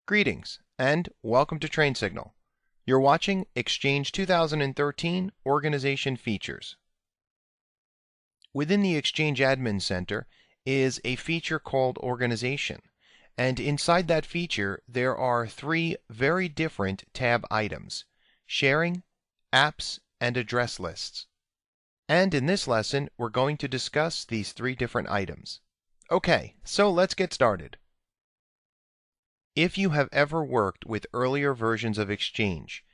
Greetings and welcome to Train Signal. You're watching Exchange 2013 Organization Features. Within the Exchange Admin Center is a feature called Organization, and inside that feature there are three very different tab items: Sharing, Apps, and Address Lists. And in this lesson we're going to discuss these three different items. Okay, so let's get started. If you have ever worked with earlier versions of Exchange,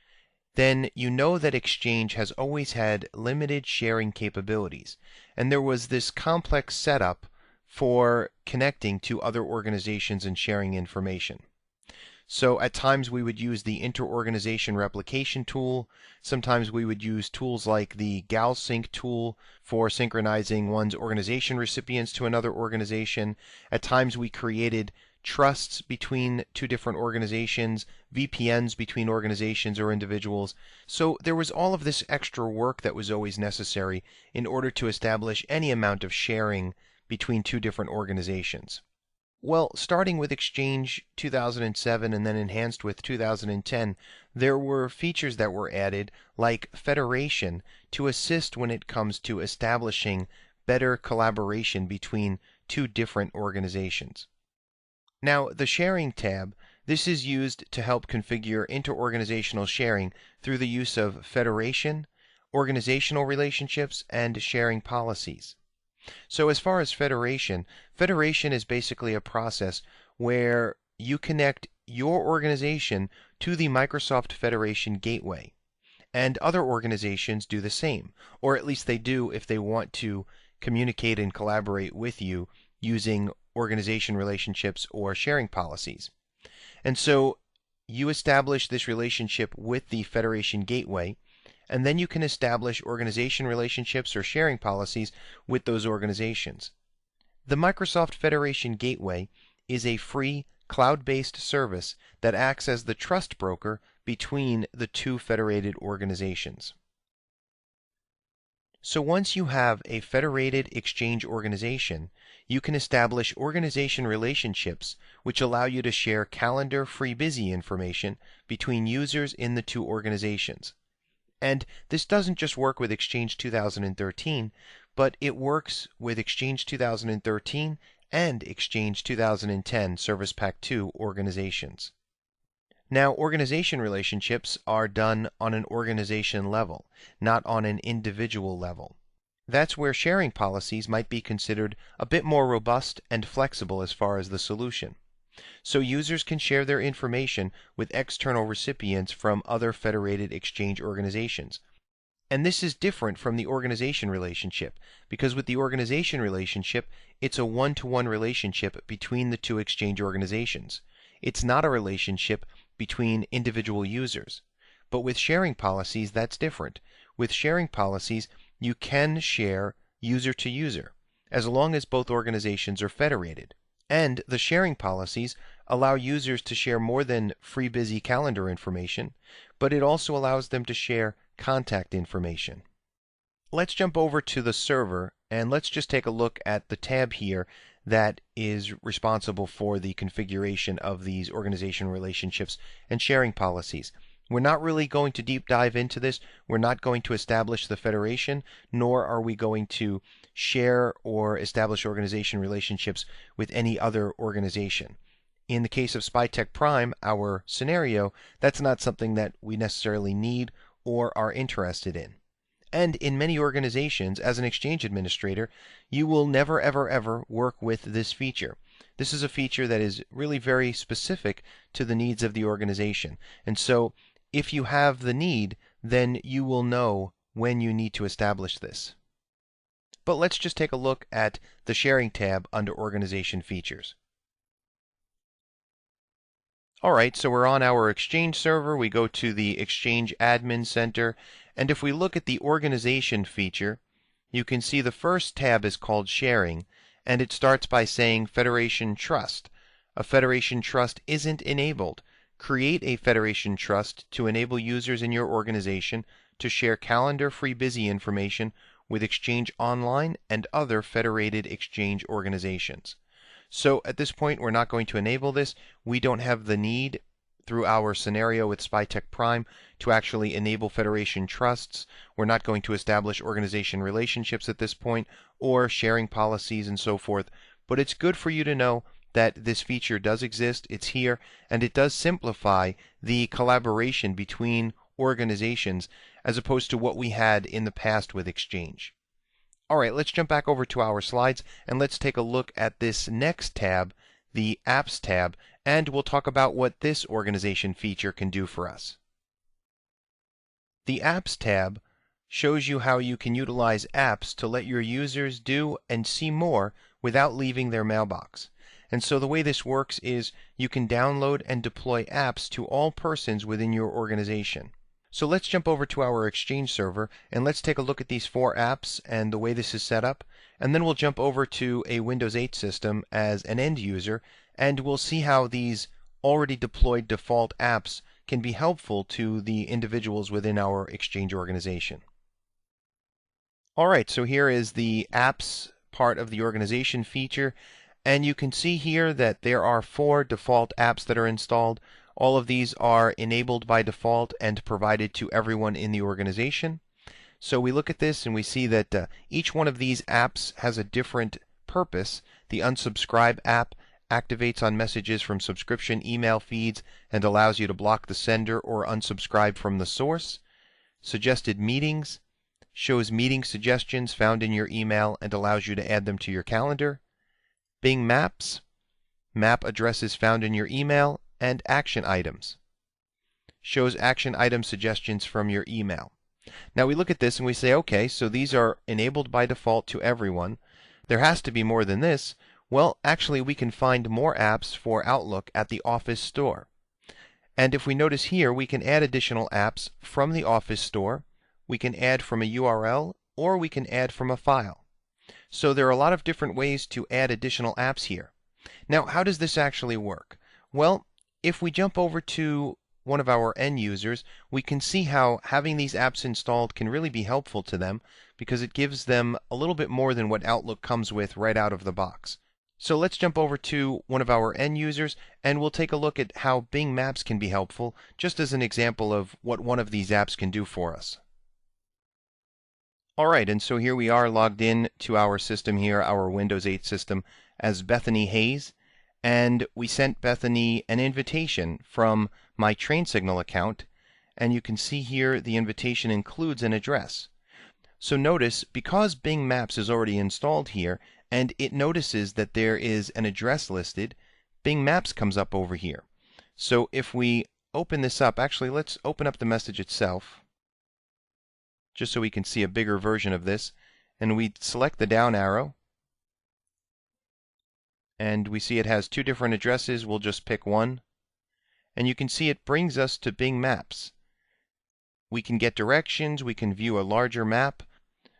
then you know that Exchange has always had limited sharing capabilities, and there was this complex setup for connecting to other organizations and sharing information. So at times we would use the inter-organization replication tool. Sometimes we would use tools like the GalSync tool for synchronizing one's organization recipients to another organization. At times we created trusts between two different organizations, VPNs between organizations or individuals. So there was all of this extra work that was always necessary in order to establish any amount of sharing between two different organizations. Well, starting with Exchange 2007 and then enhanced with 2010, there were features that were added like federation to assist when it comes to establishing better collaboration between two different organizations. Now, the Sharing tab, this is used to help configure inter-organizational sharing through the use of federation, organizational relationships, and sharing policies. So as far as federation is basically a process where you connect your organization to the Microsoft Federation Gateway. And other organizations do the same, or at least they do if they want to communicate and collaborate with you using organization relationships or sharing policies. And so you establish this relationship with the Federation Gateway, and then you can establish organization relationships or sharing policies with those organizations. The Microsoft Federation Gateway is a free cloud-based service that acts as the trust broker between the two federated organizations. So once you have a federated Exchange organization, you can establish organization relationships which allow you to share calendar FreeBusy information between users in the two organizations. And this doesn't just work with Exchange 2013, but it works with Exchange 2013 and Exchange 2010 Service Pack 2 organizations. Now, organization relationships are done on an organization level, not on an individual level. That's where sharing policies might be considered a bit more robust and flexible as far as the solution. So users can share their information with external recipients from other federated Exchange organizations. And this is different from the organization relationship, because with the organization relationship, it's a one-to-one relationship between the two Exchange organizations. It's not a relationship between individual users. But with sharing policies, that's different. With sharing policies, you can share user to user, as long as both organizations are federated. And the sharing policies allow users to share more than FreeBusy calendar information, but it also allows them to share contact information. Let's jump over to the server and let's just take a look at the tab here that is responsible for the configuration of these organization relationships and sharing policies. We're not really going to deep dive into this. We're not going to establish the federation, nor are we going to share or establish organization relationships with any other organization. In the case of SpyTech Prime, our scenario, that's not something that we necessarily need or are interested in. And in many organizations, as an Exchange administrator, you will never ever work with this feature. This is a feature that is really very specific to the needs of the organization. And so if you have the need, then you will know when you need to establish this. But let's just take a look at the Sharing tab under Organization Features. Alright, so we're on our Exchange server. We go to the Exchange Admin Center, and if we look at the Organization feature, you can see the first tab is called Sharing, and it starts by saying Federation Trust. A Federation Trust isn't enabled. Create a Federation Trust to enable users in your organization to share calendar FreeBusy information with Exchange Online and other federated Exchange organizations. So at this point, we're not going to enable this. We don't have the need through our scenario with SpyTech Prime to actually enable Federation trusts. We're not going to establish organization relationships at this point or sharing policies and so forth. But it's good for you to know that this feature does exist, it's here, and it does simplify the collaboration between organizations as opposed to what we had in the past with Exchange. All right, let's jump back over to our slides and let's take a look at this next tab, the Apps tab, and we'll talk about what this organization feature can do for us. The Apps tab shows you how you can utilize apps to let your users do and see more without leaving their mailbox. And so the way this works is you can download and deploy apps to all persons within your organization. So let's jump over to our Exchange server and let's take a look at these 4 apps and the way this is set up. And then we'll jump over to a Windows 8 system as an end user and we'll see how these already deployed default apps can be helpful to the individuals within our Exchange organization. Alright, so here is the apps part of the organization feature, and you can see here that there are 4 default apps that are installed. All of these are enabled by default and provided to everyone in the organization. So we look at this and we see that each one of these apps has a different purpose. The Unsubscribe app activates on messages from subscription email feeds and allows you to block the sender or unsubscribe from the source. Suggested Meetings shows meeting suggestions found in your email and allows you to add them to your calendar. Bing Maps, map addresses found in your email, and Action Items shows action item suggestions from your email. Now we look at this and we say, okay, so these are enabled by default to everyone. There has to be more than this. Well, actually we can find more apps for Outlook at the Office Store. And if we notice here, we can add additional apps from the Office Store. We can add from a URL or we can add from a file. So there are a lot of different ways to add additional apps here. Now, how does this actually work? Well, if we jump over to one of our end users, we can see how having these apps installed can really be helpful to them because it gives them a little bit more than what Outlook comes with right out of the box. So let's jump over to one of our end users and we'll take a look at how Bing Maps can be helpful, just as an example of what one of these apps can do for us. Alright, and so here we are logged in to our system here, our Windows 8 system, as Bethany Hayes, and we sent Bethany an invitation from my Train Signal account, and you can see here the invitation includes an address. So notice, because Bing Maps is already installed here, and it notices that there is an address listed, Bing Maps comes up over here. So if we open this up, actually let's open up the message itself, just so we can see a bigger version of this, and we select the down arrow, and we see it has 2 different addresses. We'll just pick one, and you can see it brings us to Bing Maps. We can get directions, we can view a larger map.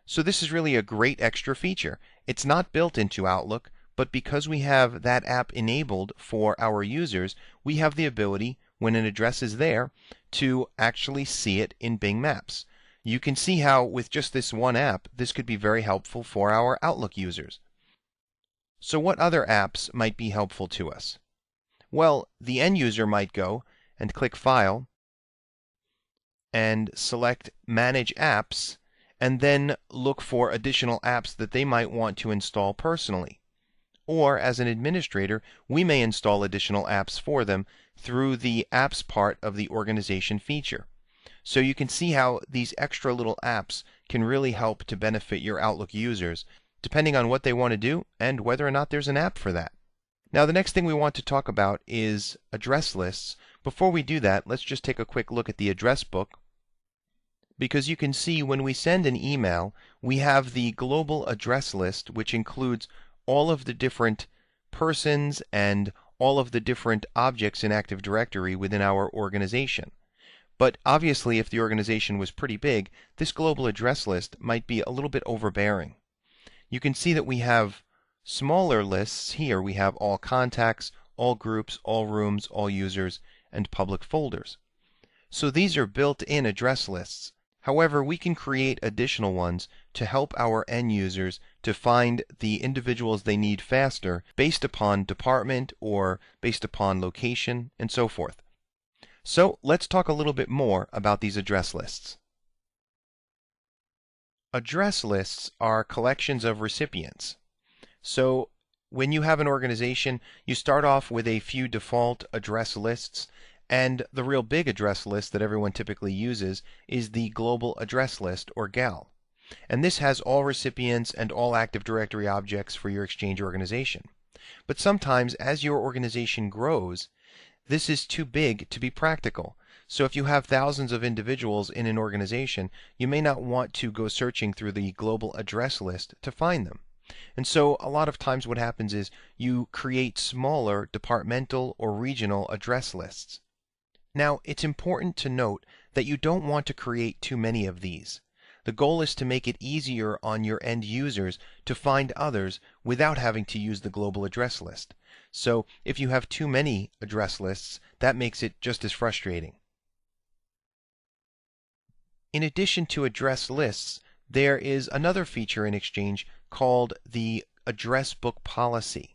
So this is really a great extra feature. It's not built into Outlook, but because we have that app enabled for our users, we have the ability, when an address is there, to actually see it in Bing Maps. You can see how with just this one app, this could be very helpful for our Outlook users. So what other apps might be helpful to us? Well, the end user might go and click File and select Manage Apps and then look for additional apps that they might want to install personally. Or as an administrator, we may install additional apps for them through the Apps part of the organization feature. So you can see how these extra little apps can really help to benefit your Outlook users, depending on what they want to do and whether or not there's an app for that. Now the next thing we want to talk about is address lists. Before we do that, let's just take a quick look at the address book, because you can see when we send an email, we have the global address list, which includes all of the different persons and all of the different objects in Active Directory within our organization. But obviously, if the organization was pretty big, this global address list might be a little bit overbearing. You can see that we have smaller lists here. We have all contacts, all groups, all rooms, all users, and public folders. So these are built-in address lists. However, we can create additional ones to help our end users to find the individuals they need faster based upon department or based upon location and so forth. So let's talk a little bit more about these address lists. Address lists are collections of recipients. So when you have an organization, you start off with a few default address lists, and the real big address list that everyone typically uses is the Global Address List, or GAL. And this has all recipients and all Active Directory objects for your Exchange organization. But sometimes, as your organization grows, this is too big to be practical. So if you have thousands of individuals in an organization, you may not want to go searching through the global address list to find them. And so a lot of times what happens is you create smaller departmental or regional address lists. Now, it's important to note that you don't want to create too many of these. The goal is to make it easier on your end users to find others without having to use the global address list. So if you have too many address lists, that makes it just as frustrating. In addition to address lists, there is another feature in Exchange called the address book policy.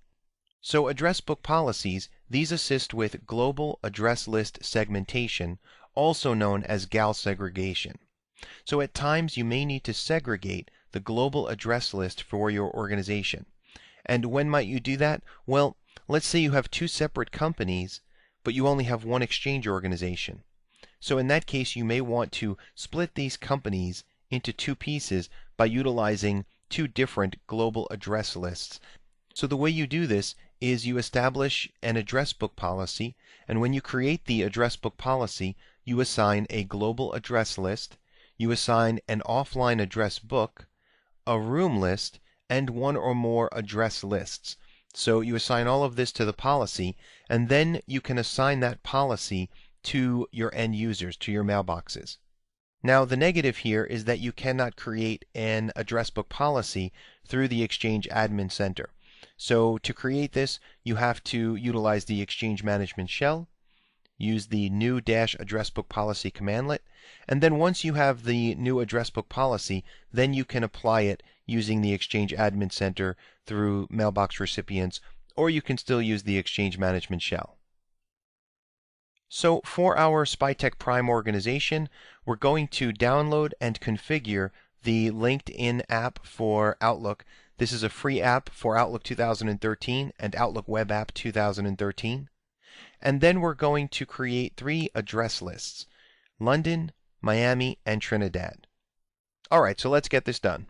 So address book policies, these assist with global address list segmentation, also known as GAL segregation. So at times you may need to segregate the global address list for your organization. And when might you do that? Well, let's say you have two separate companies, but you only have one Exchange organization. So in that case, you may want to split these companies into two pieces by utilizing two different global address lists. So the way you do this is you establish an address book policy, and when you create the address book policy, you assign a global address list, you assign an offline address book, a room list, and one or more address lists. So you assign all of this to the policy, and then you can assign that policy to your end users, to your mailboxes. Now, the negative here is that you cannot create an address book policy through the Exchange Admin Center. So to create this, you have to utilize the Exchange Management Shell, use the new -address book policy commandlet, and then once you have the new address book policy, then you can apply it using the Exchange Admin Center through mailbox recipients, or you can still use the Exchange Management Shell. So for our Spytech Prime organization, we're going to download and configure the LinkedIn app for Outlook. This is a free app for Outlook 2013 and Outlook Web App 2013. And then we're going to create 3 address lists: London, Miami, and Trinidad. All right, so let's get this done.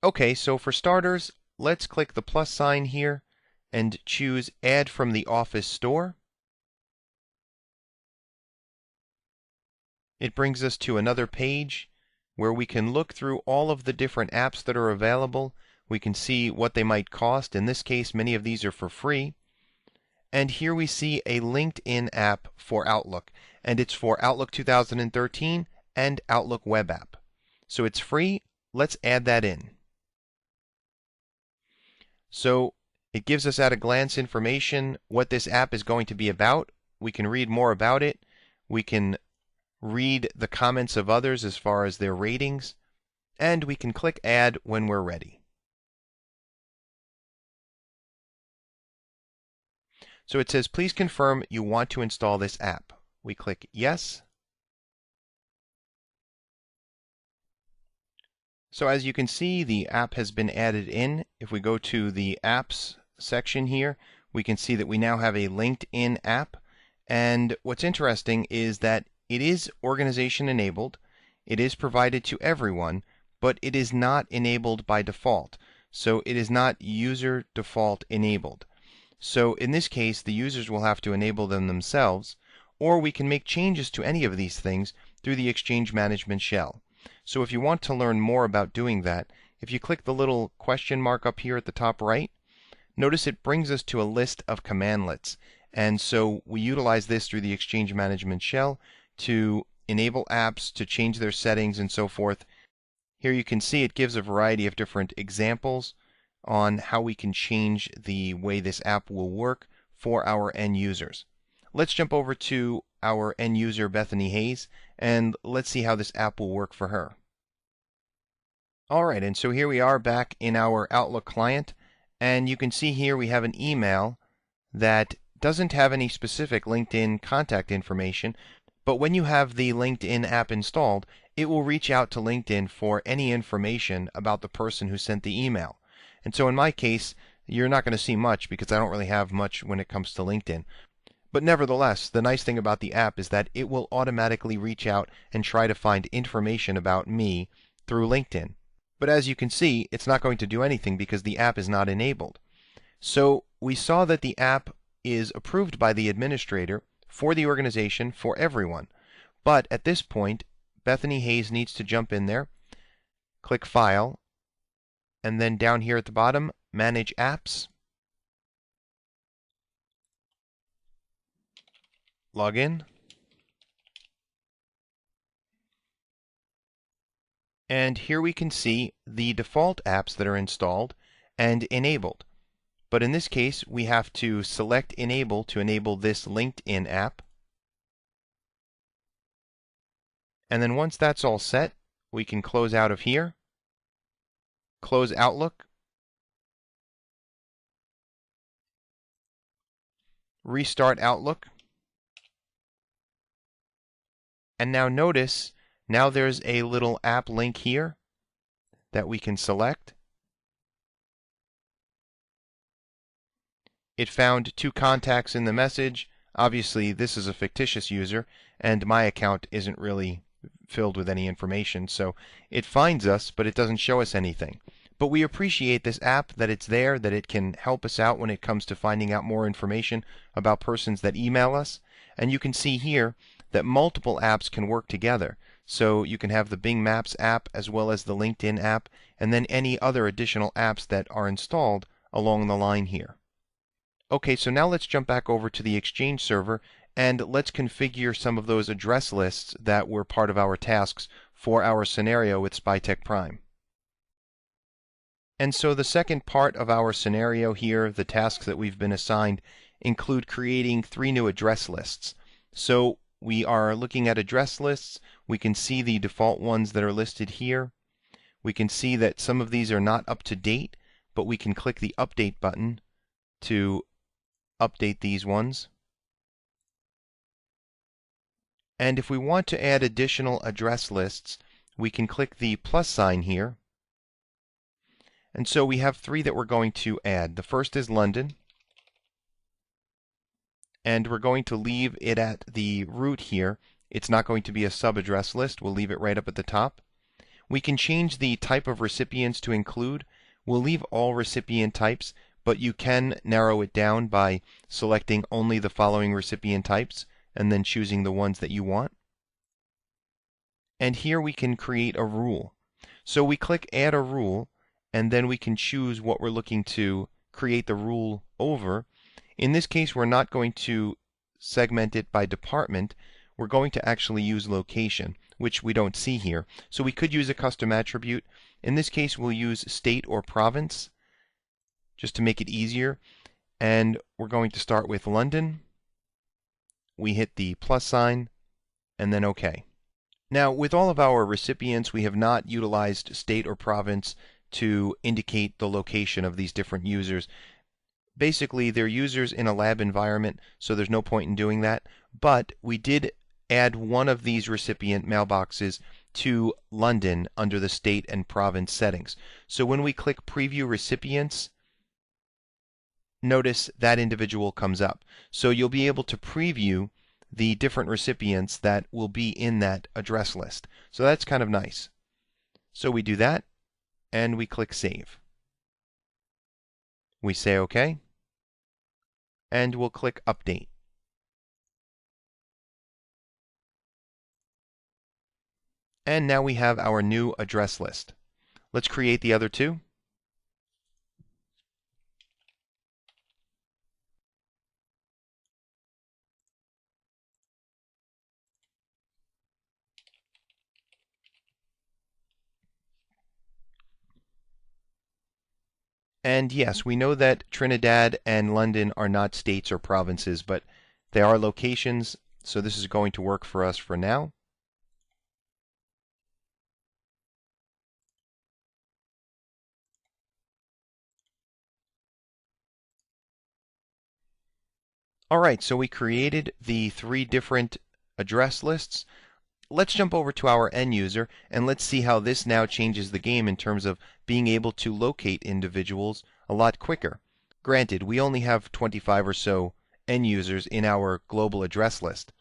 Okay, so for starters, let's click the plus sign here and choose Add from the Office Store. It brings us to another page where we can look through all of the different apps that are available. We can see what they might cost. In this case, many of these are for free. And here we see a LinkedIn app for Outlook, and it's for Outlook 2013 and Outlook Web App. So it's free. Let's add that in. So it gives us at a glance information what this app is going to be about. We can read more about it. We can read the comments of others as far as their ratings, and we can click Add when we're ready. So it says, please confirm you want to install this app. We click Yes. So as you can see, the app has been added in. If we go to the Apps section here, we can see that we now have a LinkedIn app. And what's interesting is that it is organization enabled, it is provided to everyone, but it is not enabled by default. So it is not user default enabled. So in this case, the users will have to enable them themselves, or we can make changes to any of these things through the Exchange Management Shell. So if you want to learn more about doing that, if you click the little question mark up here at the top right, notice it brings us to a list of commandlets. And so we utilize this through the Exchange Management Shell to enable apps, to change their settings, and so forth. Here you can see it gives a variety of different examples on how we can change the way this app will work for our end users. let's jump over to our end user, Bethany Hayes, and let's see how this app will work for her. All right, and so here we are back in our Outlook client, and you can see here we have an email that doesn't have any specific LinkedIn contact information, but when you have the LinkedIn app installed, it will reach out to LinkedIn for any information about the person who sent the email. And so in my case, you're not going to see much because I don't really have much when it comes to LinkedIn. But nevertheless, the nice thing about the app is that it will automatically reach out and try to find information about me through LinkedIn. But as you can see, it's not going to do anything because the app is not enabled. So we saw that the app is approved by the administrator for the organization for everyone. But at this point, Bethany Hayes needs to jump in there, click File, and then down here at the bottom, Manage Apps, log in, and here we can see the default apps that are installed and enabled. But in this case, we have to select Enable to enable this LinkedIn app. And then once that's all set, we can close out of here, close Outlook, restart Outlook, and now notice, now there's a little app link here that we can select. It found 2 contacts in the message. Obviously, this is a fictitious user, and my account isn't really filled with any information, so it finds us, but it doesn't show us anything. But we appreciate this app, that it's there, that it can help us out when it comes to finding out more information about persons that email us. And you can see here that multiple apps can work together. So you can have the Bing Maps app as well as the LinkedIn app, and then any other additional apps that are installed along the line here. Okay, so now let's jump back over to the Exchange server and let's configure some of those address lists that were part of our tasks for our scenario with SpyTech Prime. And so the second part of our scenario here, the tasks that we've been assigned, include creating 3 new address lists. So we are looking at address lists. We can see the default ones that are listed here. We can see that some of these are not up to date, but we can click the Update button to update these ones. And if we want to add additional address lists, we can click the plus sign here. And so we have 3 that we're going to add. The first is London, and we're going to leave it at the root here. It's not going to be a sub-address list. We'll leave it right up at the top. We can change the type of recipients to include. We'll leave all recipient types, but you can narrow it down by selecting only the following recipient types and then choosing the ones that you want. And here we can create a rule. So we click Add a Rule, and then we can choose what we're looking to create the rule over. In this case, we're not going to segment it by department. We're going to actually use location, which we don't see here. So we could use a custom attribute. In this case, we'll use state or province just to make it easier. And we're going to start with London. We hit the plus sign, and then OK. Now, with all of our recipients, we have not utilized state or province to indicate the location of these different users. Basically, they're users in a lab environment, so there's no point in doing that. But we did add one of these recipient mailboxes to London under the state and province settings. So when we click Preview Recipients, notice that individual comes up. So you'll be able to preview the different recipients that will be in that address list. So that's kind of nice. So we do that, and we click Save. We say OK, and we'll click Update. And now we have our new address list. Let's create the other 2. And yes, we know that Trinidad and London are not states or provinces, but They are locations, so this is going to work for us for now. Alright, so we created the three different address lists. Let's jump over to our end user and let's see how this now changes the game in terms of being able to locate individuals a lot quicker. Granted, we only have 25 or so end users in our global address list,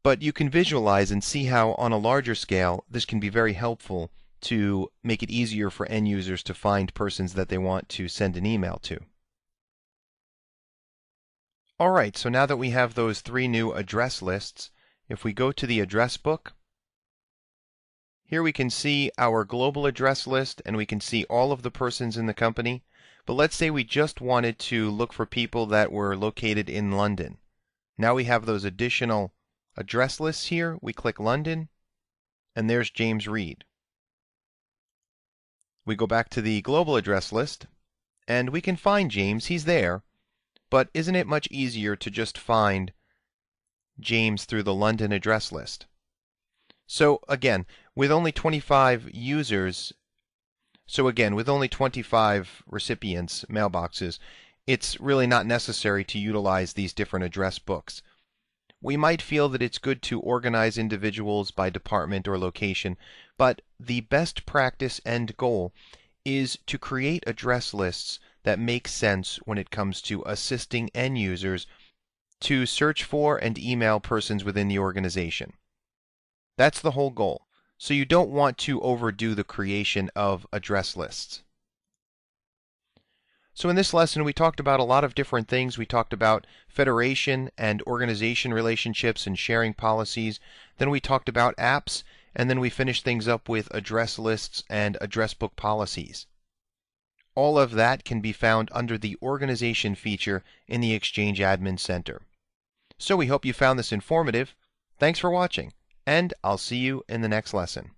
but you can visualize and see how on a larger scale this can be very helpful to make it easier for end users to find persons that they want to send an email to. Alright, so now that we have those three new address lists, if we go to the address book, here we can see our global address list and we can see all of the persons in the company. But let's say we just wanted to look for people that were located in London. Now we have those additional address lists here. We click London and there's James Reed. We go back to the global address list and we can find James. He's there. But isn't it much easier to just find James through the London address list? So again, with only 25 users, with only 25 recipients, mailboxes, it's really not necessary to utilize these different address books. We might feel that it's good to organize individuals by department or location, but the best practice and goal is to create address lists that make sense when it comes to assisting end users to search for and email persons within the organization. That's the whole goal. So you don't want to overdo the creation of address lists. So in this lesson, we talked about a lot of different things. We talked about federation and organization relationships and sharing policies. Then we talked about apps, and then we finished things up with address lists and address book policies. All of that can be found under the organization feature in the Exchange Admin Center. So we hope you found this informative. Thanks for watching, and I'll see you in the next lesson.